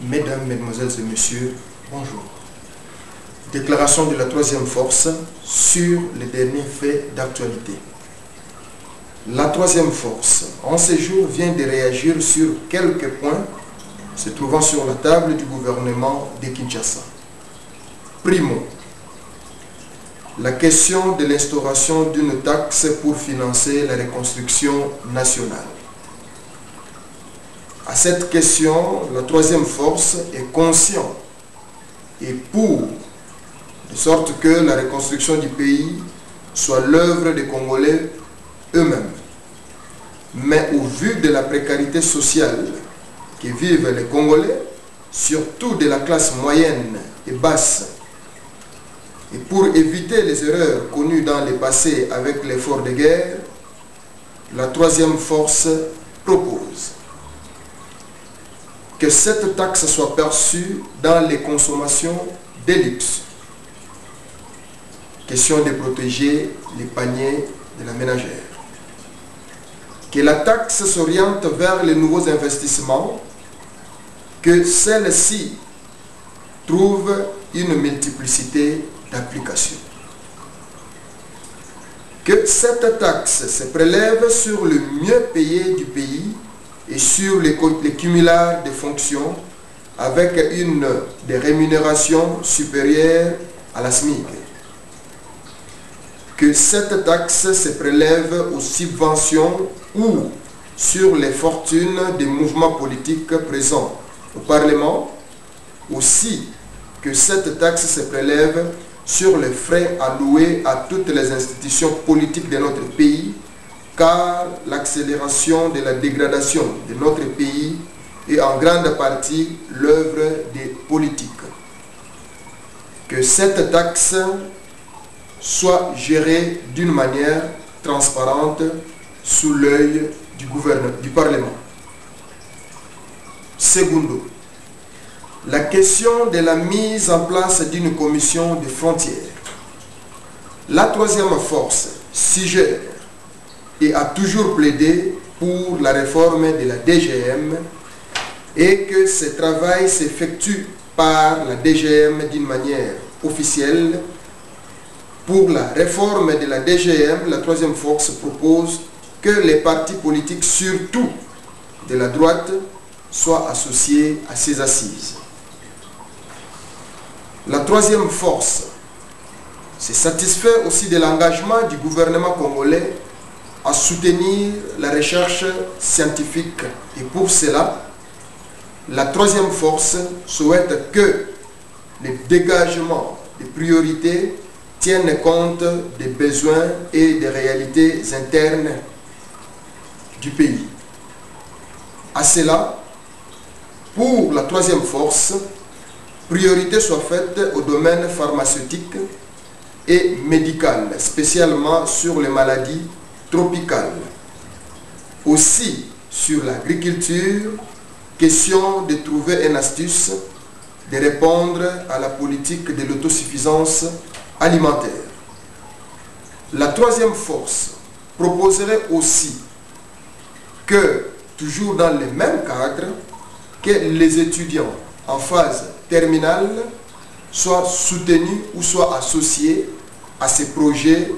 Mesdames, Mesdemoiselles et Messieurs, bonjour. Déclaration de la troisième force sur les derniers faits d'actualité. La troisième force, en ces jours, vient de réagir sur quelques points se trouvant sur la table du gouvernement de Kinshasa. Primo, la question de l'instauration d'une taxe pour financer la reconstruction nationale. À cette question, la troisième force est consciente et pour, de sorte que la reconstruction du pays soit l'œuvre des Congolais eux-mêmes. Mais au vu de la précarité sociale que vivent les Congolais, surtout de la classe moyenne et basse, et pour éviter les erreurs connues dans le passé avec l'effort de guerre, la troisième force propose que cette taxe soit perçue dans les consommations de luxe. Question de protéger les paniers de la ménagère. Que la taxe s'oriente vers les nouveaux investissements, que celle-ci trouve une multiplicité d'applications. Que cette taxe se prélève sur le mieux payé du pays et sur les cumulards de fonctions avec une des rémunérations supérieures à la SMIC. Que cette taxe se prélève aux subventions ou sur les fortunes des mouvements politiques présents au Parlement. Aussi que cette taxe se prélève sur les frais alloués à toutes les institutions politiques de notre pays, car l'accélération de la dégradation de notre pays est en grande partie l'œuvre des politiques. Que cette taxe soit gérée d'une manière transparente sous l'œil du Parlement. Secondo, la question de la mise en place d'une commission de frontières. La troisième force suggère et a toujours plaidé pour la réforme de la DGM et que ce travail s'effectue par la DGM d'une manière officielle. Pour la réforme de la DGM, la troisième force propose que les partis politiques, surtout de la droite, soient associés à ces assises. La troisième force se satisfait aussi de l'engagement du gouvernement congolais à soutenir la recherche scientifique. Et pour cela, la troisième force souhaite que les dégagements des priorités tiennent compte des besoins et des réalités internes du pays. À cela, pour la troisième force, priorité soit faite au domaine pharmaceutique et médical, spécialement sur les maladies tropicales. Aussi, sur l'agriculture, question de trouver une astuce de répondre à la politique de l'autosuffisance alimentaire. La troisième force proposerait aussi que, toujours dans le même cadre, que les étudiants en phase terminale soient soutenus ou soient associés à ces projets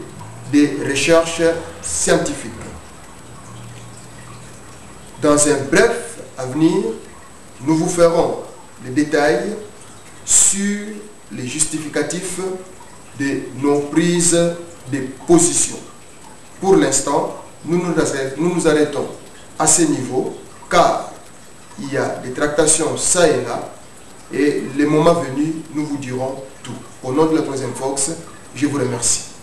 de recherche scientifique. Dans un bref avenir, nous vous ferons les détails sur les justificatifs de nos prises de position. Pour l'instant, nous nous arrêtons à ce niveau car il y a des tractations ça et là et le moment venu, nous vous dirons tout. Au nom de la troisième force, je vous remercie.